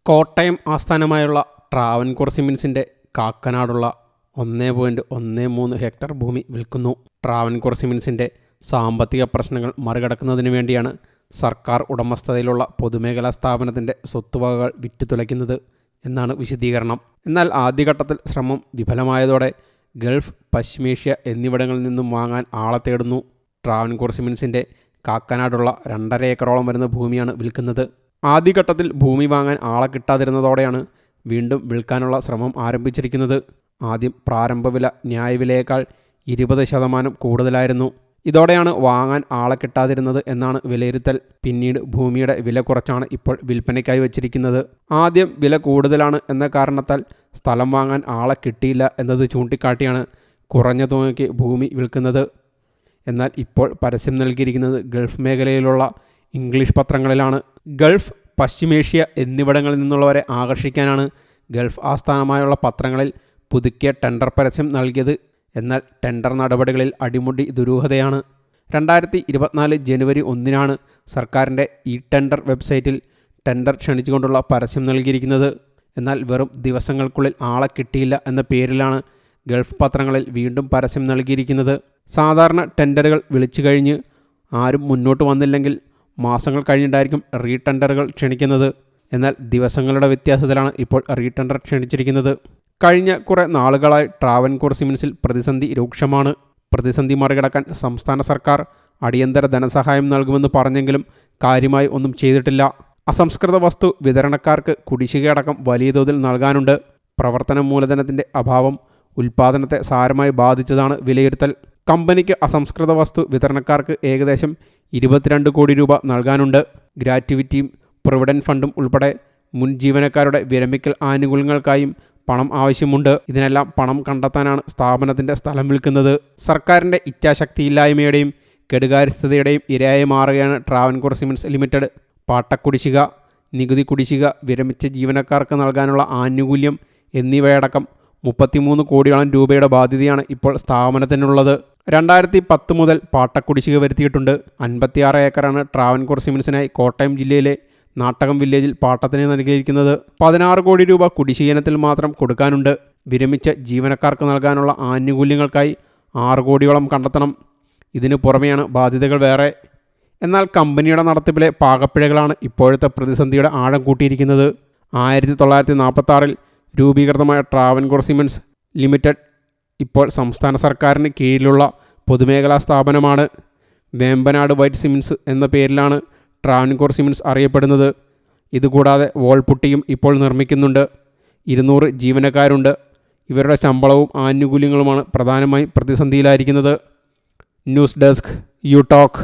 കോട്ടയം ആസ്ഥാനമായുള്ള ട്രാവൻകൂർ സിമൻസിൻ്റെ കാക്കനാടുള്ള 1.13 ഹെക്ടർ ഭൂമി വിൽക്കുന്നു. ട്രാവൻകൂർ സിമൻസിൻ്റെ സാമ്പത്തിക പ്രശ്നങ്ങൾ മറികടക്കുന്നതിന് വേണ്ടിയാണ് സർക്കാർ ഉടമസ്ഥതയിലുള്ള പൊതുമേഖലാ സ്ഥാപനത്തിൻ്റെ സ്വത്തുവകകൾ വിറ്റുതുലയ്ക്കുന്നത് എന്നാണ് വിശദീകരണം. എന്നാൽ ആദ്യഘട്ടത്തിൽ ശ്രമം വിഫലമായതോടെ ഗൾഫ്, പശ്ചിമേഷ്യ എന്നിവിടങ്ങളിൽ നിന്നും വാങ്ങാൻ ആളെ തേടുന്നു. ട്രാവൻകൂർ സിമൻസിൻ്റെ കാക്കനാടുള്ള 2.5 ഏക്കറോളം വരുന്ന ഭൂമിയാണ് വിൽക്കുന്നത്. ആദ്യഘട്ടത്തിൽ ഭൂമി വാങ്ങാൻ ആളെ കിട്ടാതിരുന്നതോടെയാണ് വീണ്ടും വിൽക്കാനുള്ള ശ്രമം ആരംഭിച്ചിരിക്കുന്നത്. ആദ്യം പ്രാരംഭ വില ന്യായവിലയേക്കാൾ 20% കൂടുതലായിരുന്നു. ഇതോടെയാണ് വാങ്ങാൻ ആളെ കിട്ടാതിരുന്നത് എന്നാണ് വിലയിരുത്തൽ. പിന്നീട് ഭൂമിയുടെ വില കുറച്ചാണ് ഇപ്പോൾ വിൽപ്പനയ്ക്കായി വച്ചിരിക്കുന്നത്. ആദ്യം വില കൂടുതലാണ് എന്ന കാരണത്താൽ സ്ഥലം വാങ്ങാൻ ആളെ കിട്ടിയില്ല എന്നത് ചൂണ്ടിക്കാട്ടിയാണ് കുറഞ്ഞ തുകയ്ക്ക് ഭൂമി വിൽക്കുന്നത്. എന്നാൽ ഇപ്പോൾ പരസ്യം നൽകിയിരിക്കുന്നത് ഗൾഫ് മേഖലയിലുള്ള ഇംഗ്ലീഷ് പത്രങ്ങളിലാണ്. ഗൾഫ്, പശ്ചിമേഷ്യ എന്നിവിടങ്ങളിൽ നിന്നുള്ളവരെ ആകർഷിക്കാനാണ് ഗൾഫ് ആസ്ഥാനമായുള്ള പത്രങ്ങളിൽ പുതുക്കിയ ടെൻഡർ പരസ്യം നൽകിയത്. എന്നാൽ ടെൻഡർ നടപടികളിൽ അടിമുടി ദുരൂഹതയാണ്. 2024 ജനുവരി 1 സർക്കാരിൻ്റെ ഈ ടെൻഡർ വെബ്സൈറ്റിൽ ടെൻഡർ ക്ഷണിച്ചുകൊണ്ടുള്ള പരസ്യം നൽകിയിരിക്കുന്നത്. എന്നാൽ വെറും ദിവസങ്ങൾക്കുള്ളിൽ ആളെ കിട്ടിയില്ല എന്ന പേരിലാണ് ഗൾഫ് പത്രങ്ങളിൽ വീണ്ടും പരസ്യം നൽകിയിരിക്കുന്നത്. സാധാരണ ടെൻഡറുകൾ വിളിച്ചു കഴിഞ്ഞ് ആരും മുന്നോട്ട് വന്നില്ലെങ്കിൽ മാസങ്ങൾ കഴിഞ്ഞിട്ടായിരിക്കും റീടെൻഡറുകൾ ക്ഷണിക്കുന്നത്. എന്നാൽ ദിവസങ്ങളുടെ വ്യത്യാസത്തിലാണ് ഇപ്പോൾ റീടെൻഡർ ക്ഷണിച്ചിരിക്കുന്നത്. കഴിഞ്ഞ കുറേ നാളുകളായി ട്രാവൻകൂർ സിമൻസിൽ പ്രതിസന്ധി രൂക്ഷമാണ്. പ്രതിസന്ധി മറികടക്കാൻ സംസ്ഥാന സർക്കാർ അടിയന്തര ധനസഹായം നൽകുമെന്ന് പറഞ്ഞെങ്കിലും കാര്യമായി ഒന്നും ചെയ്തിട്ടില്ല. അസംസ്കൃത വസ്തു വിതരണക്കാർക്ക് കുടിശ്ശികയടക്കം വലിയ തോതിൽ നൽകാനുണ്ട്. പ്രവർത്തന മൂലധനത്തിൻ്റെ അഭാവം ഉൽപ്പാദനത്തെ സാരമായി ബാധിച്ചതാണ് വിലയിരുത്തൽ. കമ്പനിക്ക് അസംസ്കൃത വസ്തു വിതരണക്കാർക്ക് ഏകദേശം 22 കോടി രൂപ നൽകാനുണ്ട്. ഗ്രാറ്റുവിറ്റിയും പ്രൊവിഡൻറ്റ് ഫണ്ടും ഉൾപ്പെടെ മുൻ ജീവനക്കാരുടെ വിരമിക്കൽ ആനുകൂല്യങ്ങൾക്കായും പണം ആവശ്യമുണ്ട്. ഇതിനെല്ലാം പണം കണ്ടെത്താനാണ് സ്ഥാപനത്തിൻ്റെ സ്ഥലം വിൽക്കുന്നത്. സർക്കാരിൻ്റെ ഇച്ഛാശക്തിയില്ലായ്മയുടെയും കെടുകാര്യസ്ഥതയുടെയും ഇരയായി മാറുകയാണ് ട്രാവൻകൂർ സിമൻസ് ലിമിറ്റഡ്. പാട്ടക്കുടിശ്ശിക, നികുതി കുടിശ്ശിക, വിരമിച്ച ജീവനക്കാർക്ക് നൽകാനുള്ള ആനുകൂല്യം എന്നിവയടക്കം 33 കോടിയോളം രൂപയുടെ ബാധ്യതയാണ് ഇപ്പോൾ സ്ഥാപനത്തിനുള്ളത്. 2010 മുതൽ പാട്ടക്കുടിശ്ശിക വരുത്തിയിട്ടുണ്ട്. 56 ഏക്കറാണ് ട്രാവൻകൂർ സിമൻസിനായി കോട്ടയം ജില്ലയിലെ നാട്ടകം വില്ലേജിൽ പാട്ടത്തിന് നൽകിയിരിക്കുന്നത്. 16 കോടി രൂപ കുടിശ്ശികയിനത്തിൽ മാത്രം കൊടുക്കാനുണ്ട്. വിരമിച്ച ജീവനക്കാർക്ക് നൽകാനുള്ള ആനുകൂല്യങ്ങൾക്കായി 6 കോടിയോളം കണ്ടെത്തണം. ഇതിനു പുറമെയാണ് ബാധ്യതകൾ വേറെ. എന്നാൽ കമ്പനിയുടെ നടത്തിപ്പിലെ പാകപ്പിഴകളാണ് ഇപ്പോഴത്തെ പ്രതിസന്ധിയുടെ ആഴം കൂട്ടിയിരിക്കുന്നത്. 1946 രൂപീകൃതമായ ട്രാവൻകൂർ സിമൻസ് ലിമിറ്റഡ് ഇപ്പോൾ സംസ്ഥാന സർക്കാരിന് കീഴിലുള്ള പൊതുമേഖലാ സ്ഥാപനമാണ്. വേമ്പനാട് വൈറ്റ് സിമൻസ് എന്ന പേരിലാണ് ട്രാവൻകൂർ സിമൻസ് അറിയപ്പെടുന്നത്. ഇതുകൂടാതെ വോൾപുട്ടിയും ഇപ്പോൾ നിർമ്മിക്കുന്നുണ്ട്. 200 ജീവനക്കാരുണ്ട്. ഇവരുടെ ശമ്പളവും ആനുകൂല്യങ്ങളുമാണ് പ്രധാനമായും പ്രതിസന്ധിയിലായിരിക്കുന്നത്. News desk, you talk.